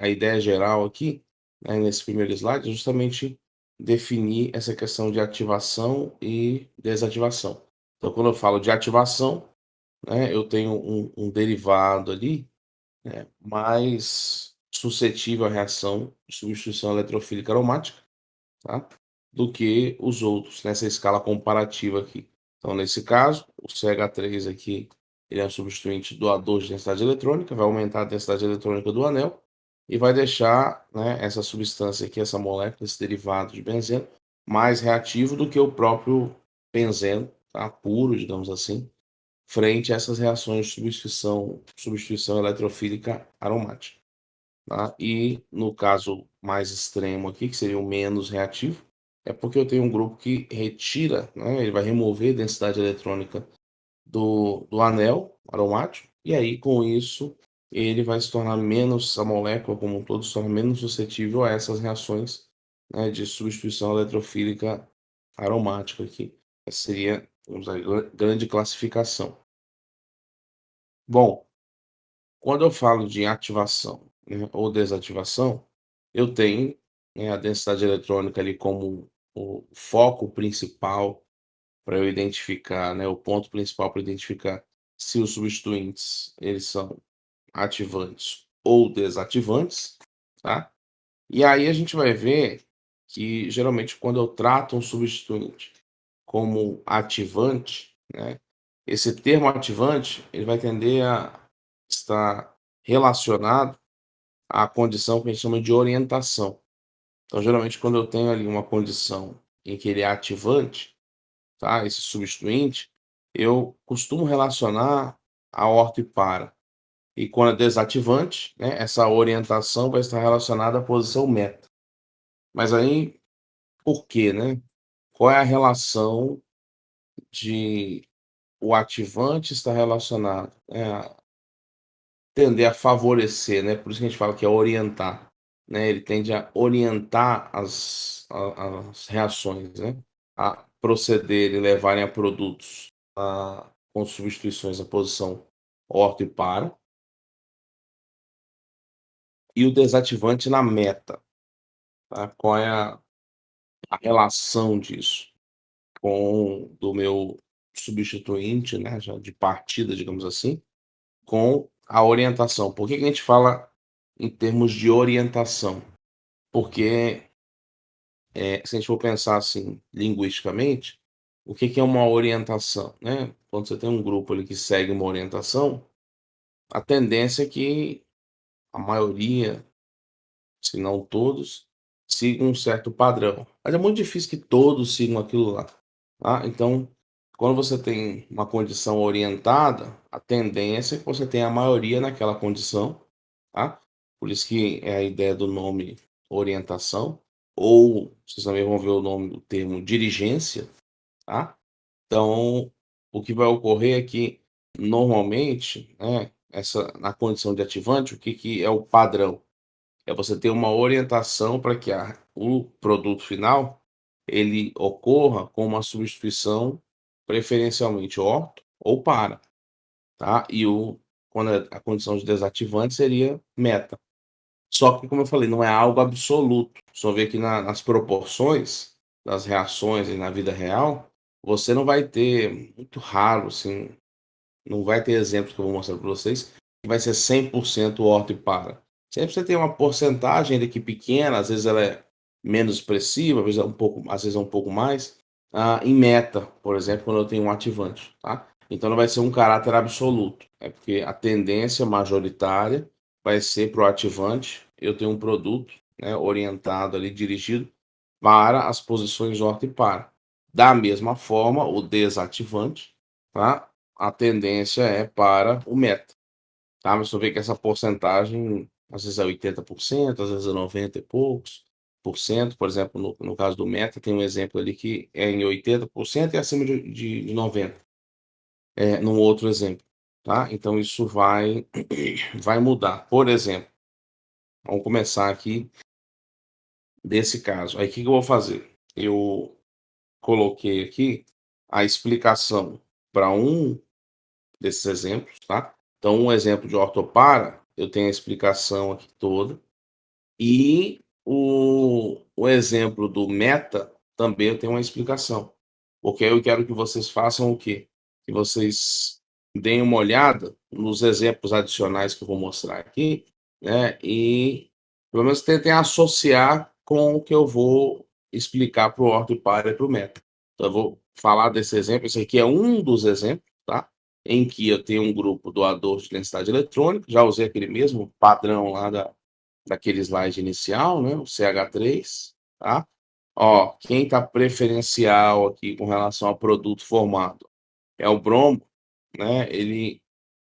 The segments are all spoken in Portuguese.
a ideia geral aqui, né, nesse primeiro slide, é justamente definir essa questão de ativação e desativação. Então, quando eu falo de ativação, né, eu tenho um derivado ali, né, mais suscetível à reação de substituição eletrofílica aromática, tá, do que os outros, nessa escala comparativa aqui. Então, nesse caso, o CH3 aqui, ele é um substituinte doador de densidade eletrônica, vai aumentar a densidade eletrônica do anel e vai deixar, né, essa substância aqui, essa molécula, esse derivado de benzeno, mais reativo do que o próprio benzeno, tá, puro, digamos assim, frente a essas reações de substituição eletrofílica aromática, tá? E no caso mais extremo aqui, que seria o menos reativo, é porque eu tenho um grupo que retira, né, ele vai remover a densidade eletrônica do anel aromático, e aí com isso ele vai se tornar menos, a molécula como um todo se torna menos suscetível a essas reações, né, de substituição eletrofílica aromática aqui. Essa seria, vamos dizer, a grande classificação. Bom, quando eu falo de ativação, né, ou desativação, eu tenho, né, a densidade eletrônica ali como o foco principal para eu identificar, né, o ponto principal para identificar se os substituintes eles são ativantes ou desativantes, tá? E aí a gente vai ver que geralmente quando eu trato um substituinte como ativante, né, esse termo ativante ele vai tender a estar relacionado à condição que a gente chama de orientação. Então, geralmente, quando eu tenho ali uma condição em que ele é ativante, tá, esse substituinte, eu costumo relacionar a orto e para. E quando é desativante, né, essa orientação vai estar relacionada à posição meta. Mas aí, por quê, né? Qual é a relação de o ativante estar relacionado, né, tender a favorecer, né, por isso que a gente fala que é orientar, né, ele tende a orientar as reações, né, a proceder e levarem a produtos com substituições à posição orto e para, e o desativante na meta, tá? Qual é a relação disso com do meu substituinte, né, já de partida, digamos assim, com a orientação. Por que que a gente fala em termos de orientação? Porque, se a gente for pensar, assim, linguisticamente, o que que é uma orientação, né? Quando você tem um grupo ali que segue uma orientação, a tendência é que a maioria, se não todos, sigam um certo padrão. Mas é muito difícil que todos sigam aquilo lá, tá? Então, quando você tem uma condição orientada, a tendência é que você tenha a maioria naquela condição, tá? Por isso que é a ideia do nome orientação, ou vocês também vão ver o nome do termo dirigência, tá? Então, o que vai ocorrer é que, normalmente, né, na condição de ativante, o que que é o padrão? É você ter uma orientação para que o produto final, ele ocorra com uma substituição preferencialmente orto ou para, tá? E quando a condição de desativante seria meta. Só que, como eu falei, não é algo absoluto. Só ver que nas proporções das reações e na vida real, você não vai ter, muito raro, assim, não vai ter exemplos que eu vou mostrar para vocês, que vai ser 100% orto e para. Sempre você tem uma porcentagem ainda que pequena, às vezes ela é menos expressiva, às vezes é um pouco mais, em meta, por exemplo, quando eu tenho um ativante, tá? Então não vai ser um caráter absoluto, é porque a tendência majoritária vai ser para o ativante, eu tenho um produto, né, orientado ali, dirigido para as posições orto e para. Da mesma forma, o desativante, tá? A tendência é para o meta, tá? Mas você vê que essa porcentagem, às vezes é 80%, às vezes é 90 e poucos por cento. Por exemplo, no caso do meta, tem um exemplo ali que é em 80% e acima de 90%, num outro exemplo, tá? Então isso vai mudar. Por exemplo, vamos começar aqui desse caso. Aí o que que eu vou fazer? Eu coloquei aqui a explicação para um desses exemplos, tá? Então, um exemplo de ortopara, eu tenho a explicação aqui toda, E o exemplo do meta também eu tenho uma explicação, porque eu quero que vocês façam o quê? Que vocês deem uma olhada nos exemplos adicionais que eu vou mostrar aqui, né, e pelo menos tentem associar com o que eu vou explicar para o orto e para e para o meta. Então eu vou falar desse exemplo, esse aqui é um dos exemplos, tá, em que eu tenho um grupo doador de densidade eletrônica, já usei aquele mesmo padrão lá daquele slide inicial, né, o CH3, tá? Ó, quem está preferencial aqui com relação ao produto formado é o bromo, né? Ele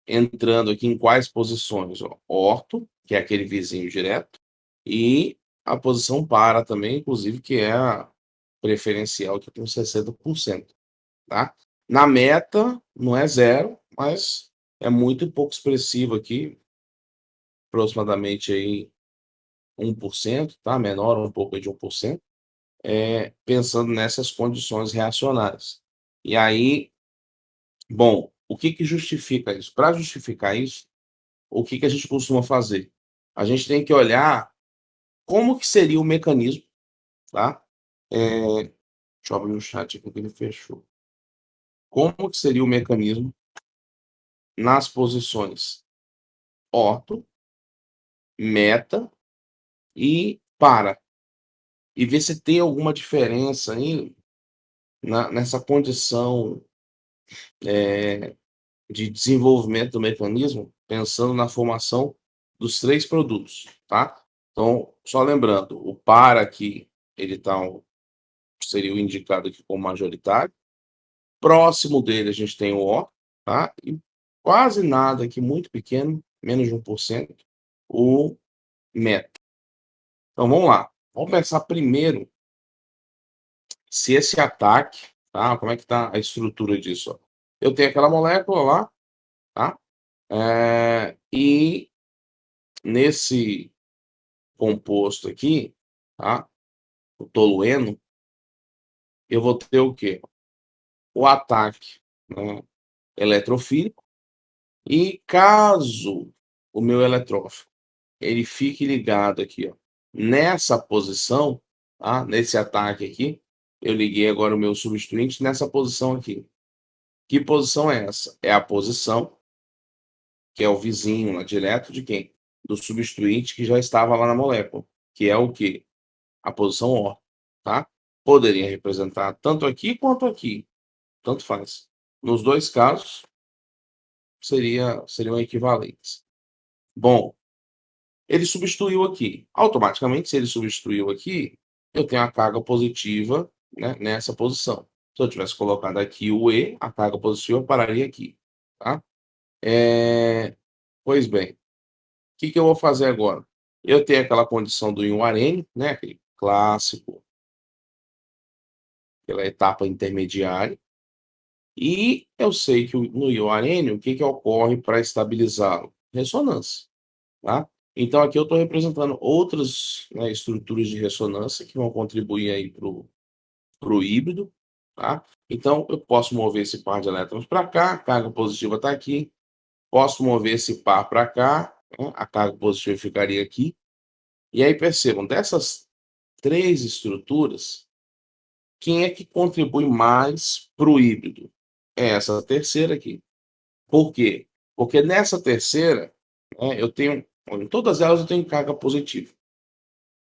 entrando aqui em quais posições? Ó, orto, que é aquele vizinho direto, e a posição para também, inclusive, que é a preferencial aqui com 60%, tá? Na meta, não é zero, mas é muito pouco expressivo aqui, aproximadamente aí 1%, tá? Menor um pouco de 1%, pensando nessas condições reacionárias. E aí, bom, o que que justifica isso? Para justificar isso, o que que a gente costuma fazer? A gente tem que olhar como que seria o mecanismo, tá? Deixa eu abrir o chat aqui que ele fechou. Como que seria o mecanismo nas posições orto, meta e para? E ver se tem alguma diferença aí nessa condição de desenvolvimento do mecanismo, pensando na formação dos 3 produtos, tá? Então, só lembrando, o para aqui, ele tá seria o indicado aqui como majoritário. Próximo dele a gente tem o O, tá? E quase nada aqui, muito pequeno, menos de 1%, o meta. Então vamos lá. Vamos pensar primeiro se esse ataque, tá? Como é que tá a estrutura disso, ó. Eu tenho aquela molécula lá, tá? E nesse composto aqui, tá? O tolueno, eu vou ter o quê? O ataque, né, eletrofílico, e caso o meu eletrófilo ele fique ligado aqui, ó, nessa posição, tá? Nesse ataque aqui, eu liguei agora o meu substituinte nessa posição aqui. Que posição é essa? É a posição que é o vizinho lá direto de quem? Do substituinte que já estava lá na molécula, que é o quê? A posição O, tá? Poderia representar tanto aqui quanto aqui, tanto faz. Nos 2 casos, seriam equivalentes. Bom, ele substituiu aqui. Automaticamente, se ele substituiu aqui, eu tenho a carga positiva, né, nessa posição. Se eu tivesse colocado aqui o E, a carga positiva pararia aqui, tá? Pois bem, o que que eu vou fazer agora? Eu tenho aquela condição do Ion-arene, né, aquele clássico, aquela etapa intermediária. E eu sei que no ioarene, o que que ocorre para estabilizá-lo? Ressonância, tá? Então aqui eu estou representando outras, né, estruturas de ressonância que vão contribuir aí para o híbrido, tá? Então eu posso mover esse par de elétrons para cá, a carga positiva está aqui, posso mover esse par para cá, né, a carga positiva ficaria aqui. E aí percebam, dessas 3 estruturas, quem é que contribui mais para o híbrido? É essa terceira aqui. Por quê? Porque nessa terceira, né, eu tenho, em todas elas eu tenho carga positiva.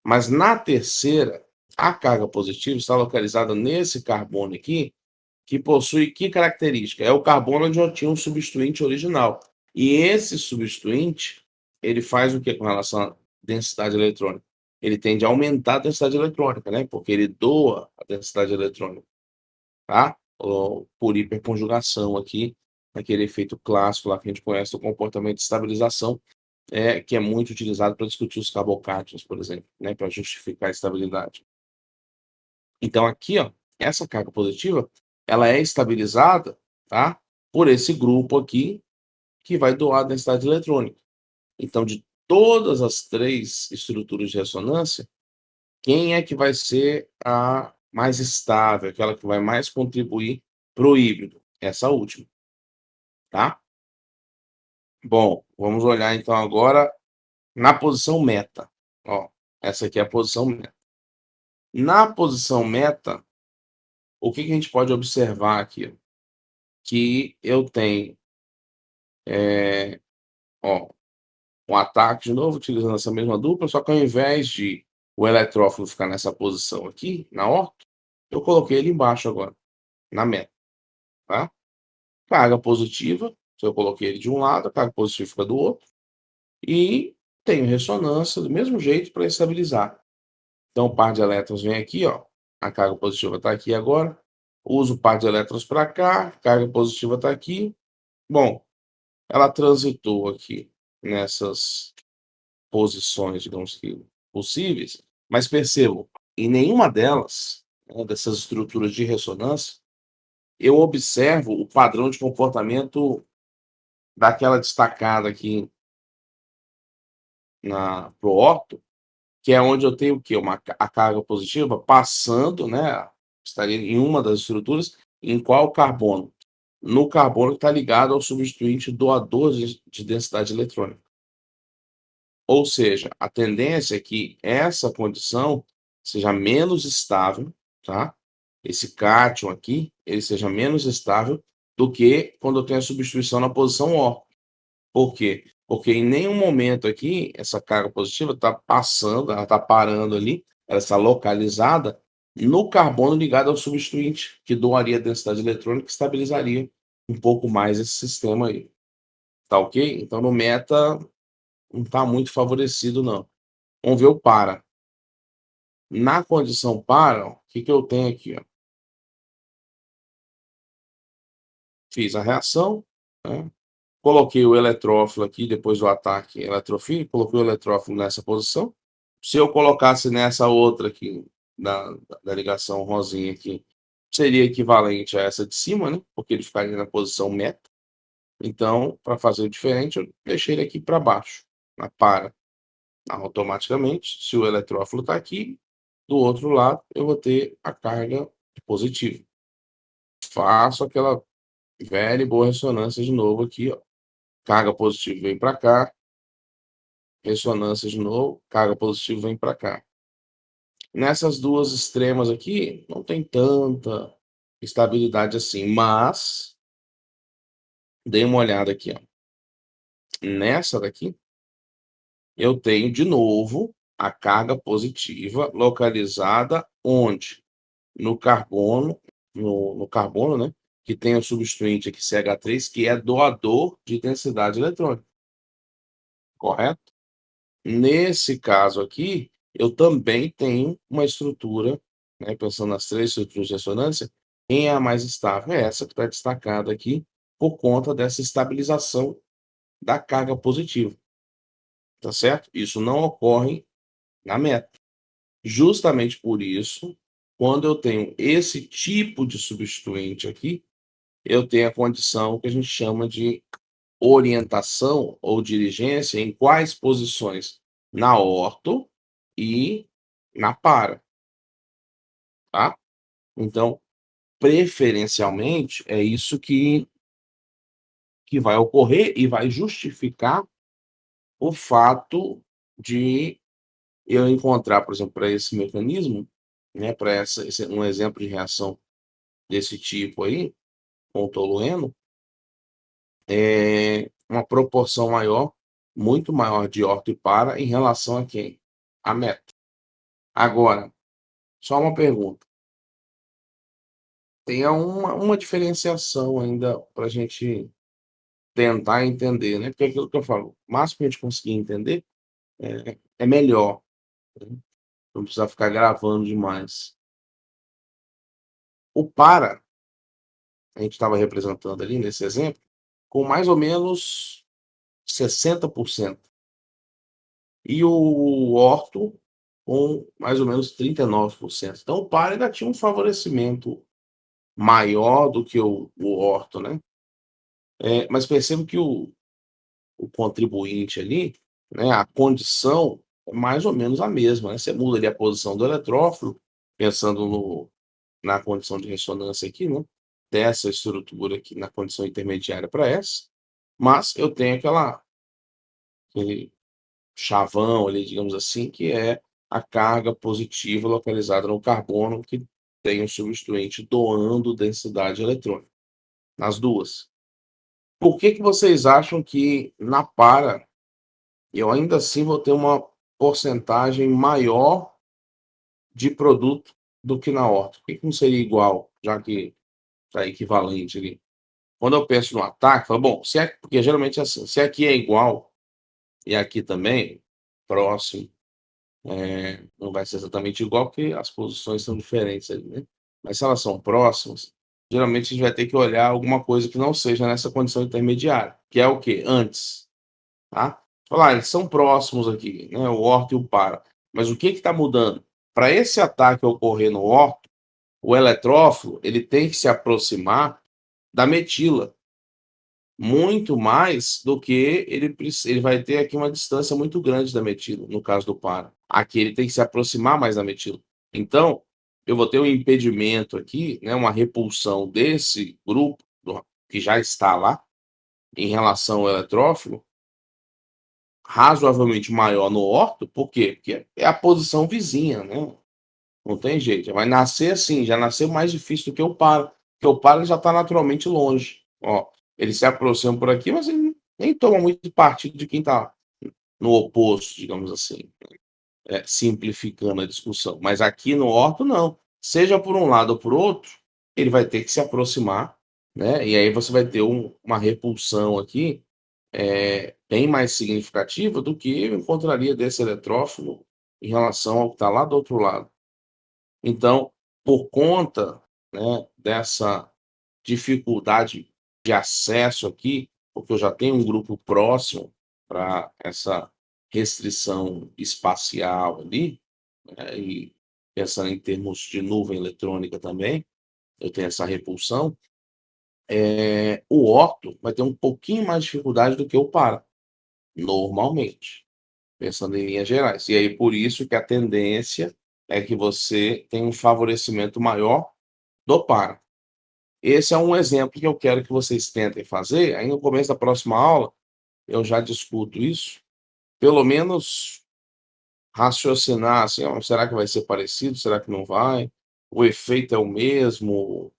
Mas na terceira, a carga positiva está localizada nesse carbono aqui, que possui que característica? É o carbono onde eu tinha um substituinte original. E esse substituinte, ele faz o que com relação à densidade eletrônica? Ele tende a aumentar a densidade eletrônica, né? Porque ele doa a densidade eletrônica, tá? Por hiperconjugação aqui, aquele efeito clássico lá que a gente conhece do comportamento de estabilização, que é muito utilizado para discutir os carbocátions, por exemplo, né, para justificar a estabilidade. Então aqui, ó, essa carga positiva, ela é estabilizada, tá, por esse grupo aqui, que vai doar a densidade eletrônica. Então, de todas as 3 estruturas de ressonância, quem é que vai ser a mais estável, aquela que vai mais contribuir para o híbrido? Essa última, tá? Bom, vamos olhar então agora na posição meta. Ó, Essa aqui é a posição meta. Na posição meta, o que que a gente pode observar aqui? Que eu tenho, ó, um ataque de novo, utilizando essa mesma dupla, só que ao invés de o eletrófilo ficar nessa posição aqui, na horta, eu coloquei ele embaixo agora, na meta, tá? Carga positiva, se eu coloquei ele de um lado, a carga positiva fica do outro, e tenho ressonância do mesmo jeito para estabilizar. Então, o par de elétrons vem aqui, ó, a carga positiva está aqui agora, uso o par de elétrons para cá, carga positiva está aqui. Bom, ela transitou aqui nessas posições, digamos que possíveis, mas percebo, em nenhuma delas, né, dessas estruturas de ressonância, eu observo o padrão de comportamento daquela destacada aqui pro orto, que é onde eu tenho o quê? A carga positiva passando, né? Estaria em uma das estruturas, em qual carbono? No carbono que está ligado ao substituinte doador de densidade eletrônica. Ou seja, a tendência é que essa condição seja menos estável, tá? Esse cátion aqui, ele seja menos estável do que quando eu tenho a substituição na posição O. Por quê? Porque em nenhum momento aqui essa carga positiva está passando, ela está parando ali, ela está localizada no carbono ligado ao substituinte, que doaria densidade eletrônica e estabilizaria um pouco mais esse sistema aí. Tá ok? Então no meta não está muito favorecido, não. Vamos ver o para. Na condição para, o que, que eu tenho aqui? Ó? Fiz a reação, né? Coloquei o eletrófilo aqui, depois do ataque eletrofílico, coloquei o eletrófilo nessa posição. Se eu colocasse nessa outra aqui, da ligação rosinha aqui, seria equivalente a essa de cima, né? Porque ele ficaria na posição meta. Então, para fazer o diferente, eu deixei ele aqui para baixo, na para. Automaticamente, se o eletrófilo está aqui, do outro lado, eu vou ter a carga positiva. Faço aquela velha e boa ressonância de novo aqui, ó. Carga positiva vem para cá, ressonância de novo, carga positiva vem para cá. Nessas duas extremas aqui, não tem tanta estabilidade assim, mas dei uma olhada aqui, ó. Nessa daqui, eu tenho de novo a carga positiva localizada onde? No carbono, no carbono, né? Que tem o substituinte aqui, CH3, que é doador de densidade eletrônica. Correto? Nesse caso aqui, eu também tenho uma estrutura, né, pensando nas três estruturas de ressonância, quem é a mais estável? É essa que está destacada aqui, por conta dessa estabilização da carga positiva. Tá certo? Isso não ocorre na meta. Justamente por isso, quando eu tenho esse tipo de substituinte aqui, eu tenho a condição que a gente chama de orientação ou dirigência em quais posições? Na orto e na para, tá? Então, preferencialmente, é isso que vai ocorrer e vai justificar o fato de eu encontrar, por exemplo, para esse mecanismo, né, para um exemplo de reação desse tipo aí, com o tolueno, uma proporção maior, muito maior de orto e para em relação a quem? A meta. Agora, só uma pergunta. Tem uma diferenciação ainda para a gente tentar entender, né? Porque é aquilo que eu falo, o máximo que a gente conseguir entender é melhor, né? Não precisa ficar gravando demais. O para, a gente estava representando ali nesse exemplo, com mais ou menos 60%. E o orto com mais ou menos 39%. Então, o par ainda tinha um favorecimento maior do que o orto, né? Mas percebo que o contribuinte ali, né, a condição é mais ou menos a mesma, né? Você muda ali a posição do eletrófilo, pensando na condição de ressonância aqui, né? Dessa estrutura aqui na condição intermediária para essa, mas eu tenho aquele chavão ali, digamos assim, que é a carga positiva localizada no carbono que tem um substituinte doando densidade eletrônica, nas duas. Por que que vocês acham que na para eu ainda assim vou ter uma porcentagem maior de produto do que na horta? Por que que não seria igual, já que tá equivalente ali? Quando eu penso no ataque, falo, bom, se é porque geralmente é assim, se aqui é igual e aqui também, próximo, não vai ser exatamente igual, porque as posições são diferentes ali, né. Mas se elas são próximas, geralmente a gente vai ter que olhar alguma coisa que não seja nessa condição intermediária, que é o quê? Antes, tá. Falar: eles são próximos aqui, né, o orto e o para, mas o que está mudando? Para esse ataque ocorrer no orto, o eletrófilo, ele tem que se aproximar da metila. Muito mais do que ele vai ter aqui uma distância muito grande da metila, no caso do para. Aqui ele tem que se aproximar mais da metila. Então, eu vou ter um impedimento aqui, né, uma repulsão desse grupo que já está lá, em relação ao eletrófilo, razoavelmente maior no orto, por quê? Porque é a posição vizinha, né, não tem jeito, já vai nascer assim, já nasceu mais difícil do que o para, porque o para ele já está naturalmente longe. Ó, ele se aproxima por aqui, mas ele nem toma muito partido de quem está no oposto, digamos assim, simplificando a discussão. Mas aqui no orto, não. Seja por um lado ou por outro, ele vai ter que se aproximar, né? E aí você vai ter uma repulsão aqui bem mais significativa do que eu encontraria desse eletrófilo em relação ao que está lá do outro lado. Então, por conta, né, dessa dificuldade de acesso aqui, porque eu já tenho um grupo próximo para essa restrição espacial ali, né, e pensando em termos de nuvem eletrônica também, eu tenho essa repulsão, o orto vai ter um pouquinho mais de dificuldade do que o para, normalmente, pensando em linhas gerais. E aí por isso que a tendência é que você tenha um favorecimento maior do para. Esse é um exemplo que eu quero que vocês tentem fazer, aí no começo da próxima aula, eu já discuto isso, pelo menos raciocinar assim: "Ó, será que vai ser parecido, será que não vai? O efeito é o mesmo?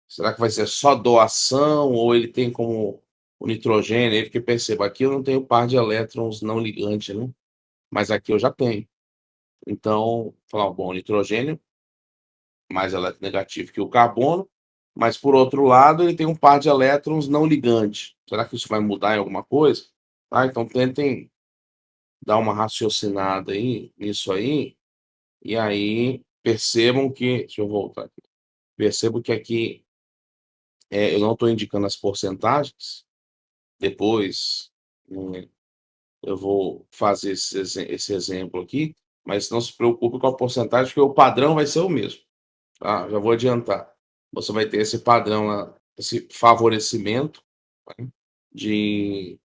Será que vai ser só doação ou ele tem como o nitrogênio?" Aí porque perceba, aqui eu não tenho par de elétrons não ligante, né, mas aqui eu já tenho. Então, falar: "Bom, o nitrogênio mais eletronegativo que o carbono, mas por outro lado ele tem um par de elétrons não ligante. Será que isso vai mudar em alguma coisa?" Tá, então tentem dar uma raciocinada aí nisso aí, e aí percebam que deixa eu voltar aqui. Percebo que aqui, eu não estou indicando as porcentagens, depois, eu vou fazer esse exemplo aqui, mas não se preocupe com a porcentagem, porque o padrão vai ser o mesmo. Tá, já vou adiantar. Você vai ter esse padrão lá, esse favorecimento, né, de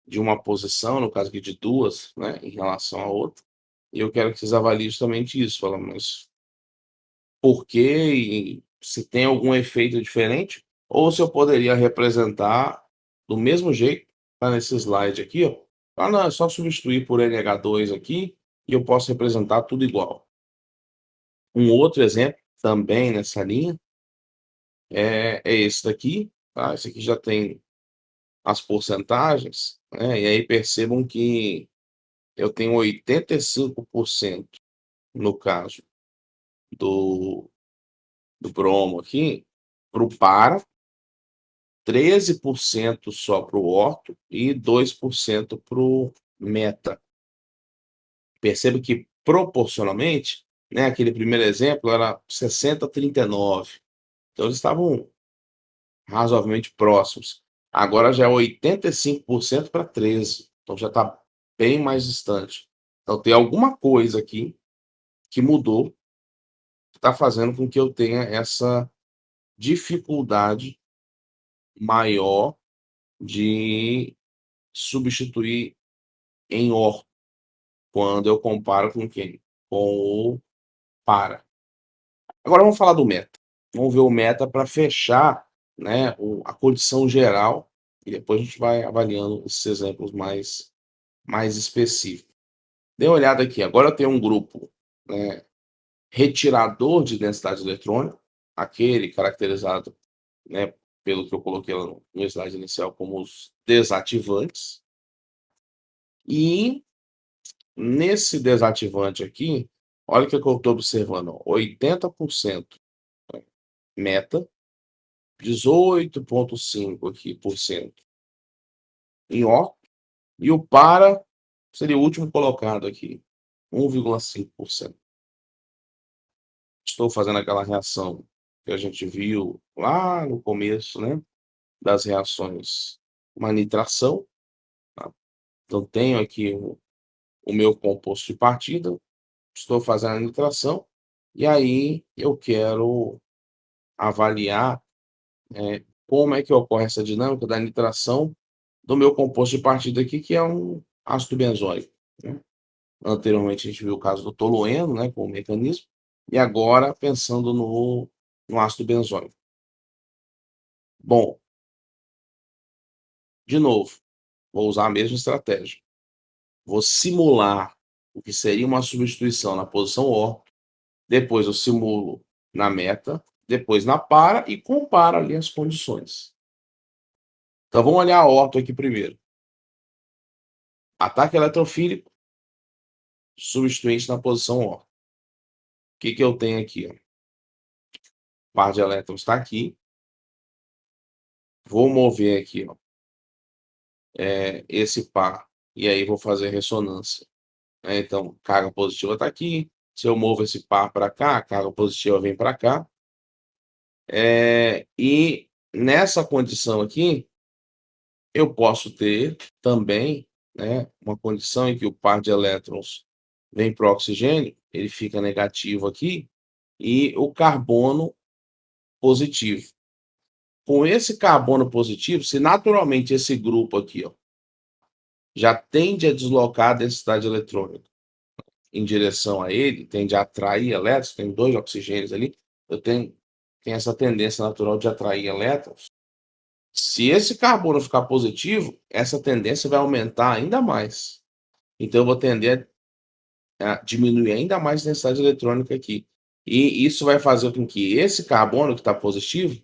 de uma posição, no caso aqui de 2, né, em relação à outra, e eu quero que vocês avaliem justamente isso, falando: "Mas por quê e se tem algum efeito diferente, ou se eu poderia representar do mesmo jeito, tá nesse slide aqui, ó. Ah, não, é só substituir por NH2 aqui, e eu posso representar tudo igual." Um outro exemplo, também nessa linha, é esse daqui, tá, esse aqui já tem as porcentagens, né, e aí percebam que eu tenho 85% no caso do bromo aqui, para o para, 13% só para o orto e 2% para o meta. Perceba que proporcionalmente, né, aquele primeiro exemplo era 60-39, então eles estavam razoavelmente próximos. Agora já é 85% para 13, então já está bem mais distante. Então tem alguma coisa aqui que mudou, que está fazendo com que eu tenha essa dificuldade maior de substituir em or, quando eu comparo com quem? Com o para. Agora vamos falar do meta. Vamos ver o meta para fechar, né, a condição geral, e depois a gente vai avaliando esses exemplos mais específicos. Dê uma olhada aqui, agora eu tenho um grupo, né, retirador de densidade eletrônica, aquele caracterizado, né, pelo que eu coloquei lá no slide inicial como os desativantes. E nesse desativante aqui, olha o que eu estou observando, ó, 80% meta, 18,5 aqui por cento em O, e o para seria o último colocado aqui, 1,5%. Estou fazendo aquela reação que a gente viu lá no começo, né, das reações, uma nitração, tá? Então tenho aqui o meu composto de partida, estou fazendo a nitração, e aí eu quero avaliar, como é que ocorre essa dinâmica da nitração do meu composto de partida aqui, que é um ácido benzoico, né. Anteriormente a gente viu o caso do tolueno, né, com o mecanismo, e agora pensando no ácido benzoico. Bom, de novo, vou usar a mesma estratégia. Vou simular o que seria uma substituição na posição O, depois eu simulo na meta, depois na para e comparo ali as condições. Então vamos olhar a orto aqui primeiro. Ataque eletrofílico, substituinte na posição O. O que eu tenho aqui? Ó? Par de elétrons está aqui. Vou mover aqui, ó, esse par, e aí vou fazer ressonância. Então, carga positiva está aqui. Se eu movo esse par para cá, a carga positiva vem para cá. E nessa condição aqui, eu posso ter também, né, uma condição em que o par de elétrons vem para o oxigênio, ele fica negativo aqui, e o carbono positivo. Com esse carbono positivo, se naturalmente esse grupo aqui, ó, já tende a deslocar a densidade eletrônica em direção a ele, tende a atrair elétrons, tem 2 oxigênios ali, eu tenho essa tendência natural de atrair elétrons. Se esse carbono ficar positivo, essa tendência vai aumentar ainda mais. Então eu vou tender a diminuir ainda mais a densidade eletrônica aqui. E isso vai fazer com que esse carbono que está positivo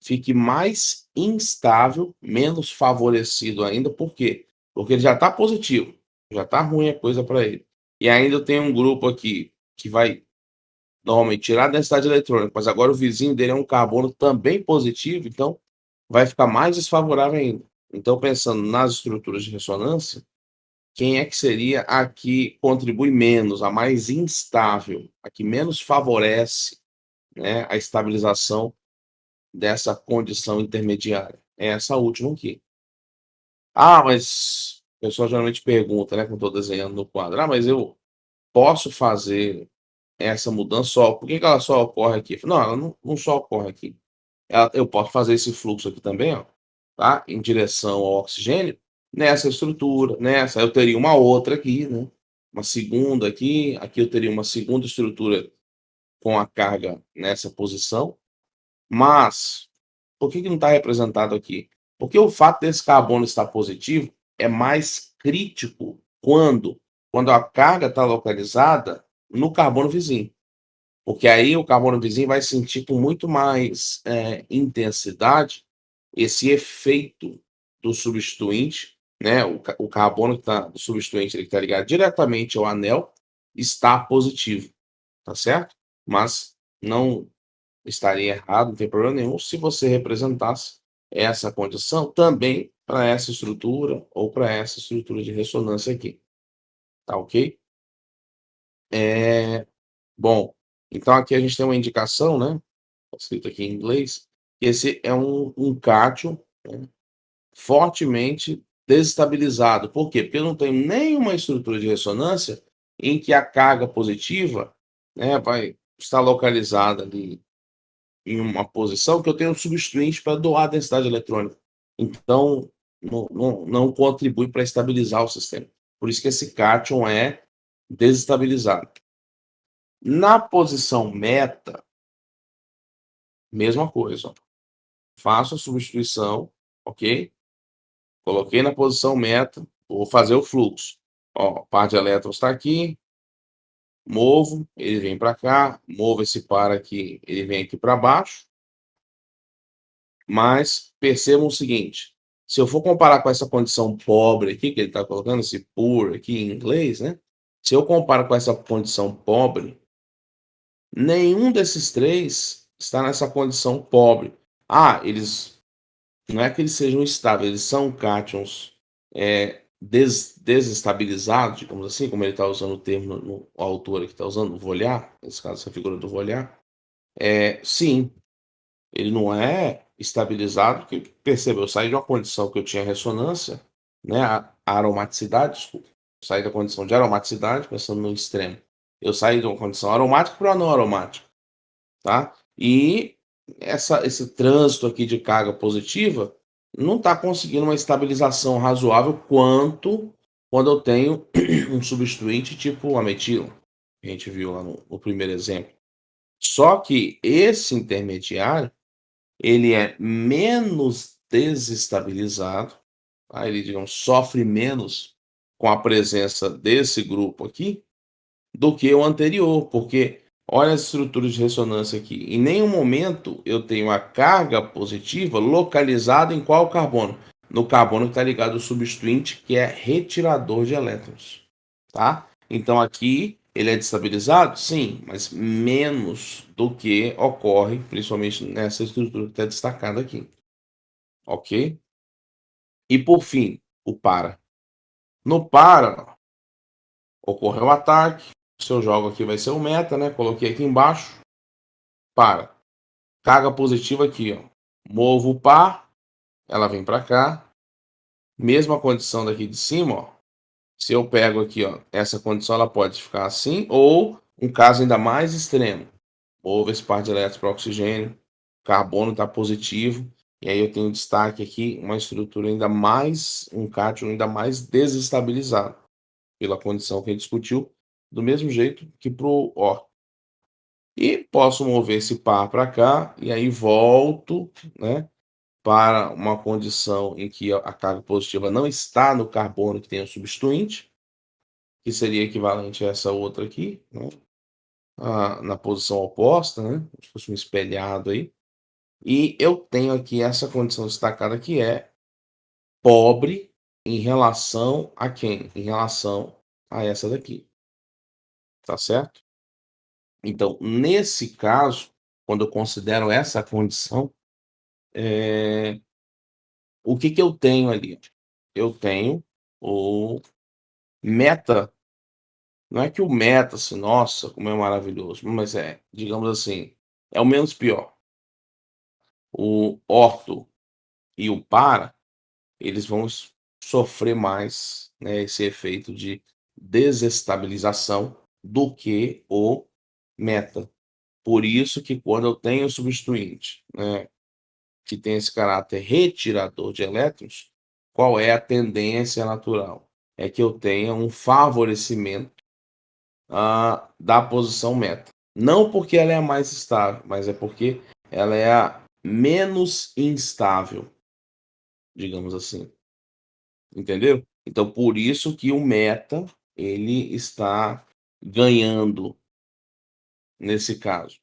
fique mais instável, menos favorecido ainda. Por quê? Porque ele já está positivo, já está ruim a coisa para ele. E ainda eu tenho um grupo aqui que vai normalmente tirar a densidade eletrônica, mas agora o vizinho dele é um carbono também positivo, então vai ficar mais desfavorável ainda. Então, pensando nas estruturas de ressonância, quem é que seria a que contribui menos, a mais instável, a que menos favorece, né, a estabilização dessa condição intermediária? É essa última aqui. Ah, mas o pessoal geralmente pergunta, né, quando estou desenhando no quadro, mas eu posso fazer essa mudança só, por que ela só ocorre aqui? Não, ela não só ocorre aqui. Eu posso fazer esse fluxo aqui também, ó, tá? Em direção ao oxigênio, nessa estrutura, nessa. Eu teria uma outra aqui, né? Uma segunda aqui, aqui eu teria uma segunda estrutura com a carga nessa posição, mas por que não está representado aqui? Porque o fato desse carbono estar positivo é mais crítico quando a carga está localizada no carbono vizinho. Porque aí o carbono vizinho vai sentir com muito mais intensidade esse efeito do substituinte, né? O carbono que tá, do substituinte ele que está ligado diretamente ao anel está positivo, tá certo? Mas não estaria errado, não tem problema nenhum, se você representasse essa condição também para essa estrutura ou para essa estrutura de ressonância aqui, tá ok? Bom, então aqui a gente tem uma indicação, né? Escrito aqui em inglês, esse é um cátion, né, fortemente desestabilizado. Por quê? Porque eu não tenho nenhuma estrutura de ressonância em que a carga positiva, né, vai estar localizada ali em uma posição que eu tenho um substituinte para doar a densidade eletrônica. Então, não contribui para estabilizar o sistema. Por isso que esse cátion é desestabilizado. Na posição meta, mesma coisa. Ó. Faço a substituição, ok? Coloquei na posição meta, vou fazer o fluxo. Ó, par de elétrons está aqui, movo, ele vem para cá, movo esse par aqui, ele vem aqui para baixo. Mas percebam o seguinte, se eu for comparar com essa condição pobre aqui, que ele está colocando, esse poor aqui em inglês, né? Se eu comparo com essa condição pobre, nenhum desses três está nessa condição pobre. Ah, eles não é que eles sejam estáveis, eles são cátions desestabilizados, digamos assim, como ele está usando o termo, o autor aqui está usando, o Vollar, nesse caso, essa figura do Vollar. Sim, ele não é estabilizado, porque perceba, eu saí de uma condição que eu tinha ressonância, né, a aromaticidade, desculpa, eu saí da condição de aromaticidade, pensando no extremo. Eu saí de uma condição aromática para uma não aromática, tá? E esse trânsito aqui de carga positiva não está conseguindo uma estabilização razoável quanto quando eu tenho um substituinte tipo a metila, que a gente viu lá no primeiro exemplo. Só que esse intermediário, ele é menos desestabilizado, tá? Ele, digamos, sofre menos com a presença desse grupo aqui do que o anterior, porque olha as estruturas de ressonância aqui. Em nenhum momento eu tenho a carga positiva localizada em qual carbono? No carbono que está ligado ao substituinte, que é retirador de elétrons, tá? Então aqui ele é destabilizado? Sim, mas menos do que ocorre, principalmente nessa estrutura que está destacada aqui, ok? E por fim, o para. No para, ocorreu o ataque, seu jogo aqui vai ser o meta, né? Coloquei aqui embaixo, para. Carga positiva aqui, ó. Movo o par, ela vem para cá. Mesma condição daqui de cima, ó. Se eu pego aqui, ó, essa condição ela pode ficar assim, ou um caso ainda mais extremo. Movo esse par de elétrons para oxigênio, carbono está positivo, e aí eu tenho destaque aqui uma estrutura ainda mais, um cátion ainda mais desestabilizado, pela condição que a gente discutiu, do mesmo jeito que para o Ó. E posso mover esse par para cá, e aí volto, né, para uma condição em que a carga positiva não está no carbono que tem o substituinte, que seria equivalente a essa outra aqui, né, na posição oposta, né, como se fosse um espelhado aí. E eu tenho aqui essa condição destacada que é pobre em relação a quem? Em relação a essa daqui, tá certo? Então, nesse caso, quando eu considero essa condição, o que que eu tenho ali? Eu tenho o meta, não é que o meta, assim, nossa, como é maravilhoso, mas digamos assim, é o menos pior. O orto e o para, eles vão sofrer mais, né, esse efeito de desestabilização do que o meta. Por isso que quando eu tenho o substituinte, né, que tem esse caráter retirador de elétrons, qual é a tendência natural? É que eu tenha um favorecimento da posição meta. Não porque ela é a mais estável, mas é porque ela é a menos instável, digamos assim. Entendeu? Então, por isso que o meta ele está ganhando nesse caso.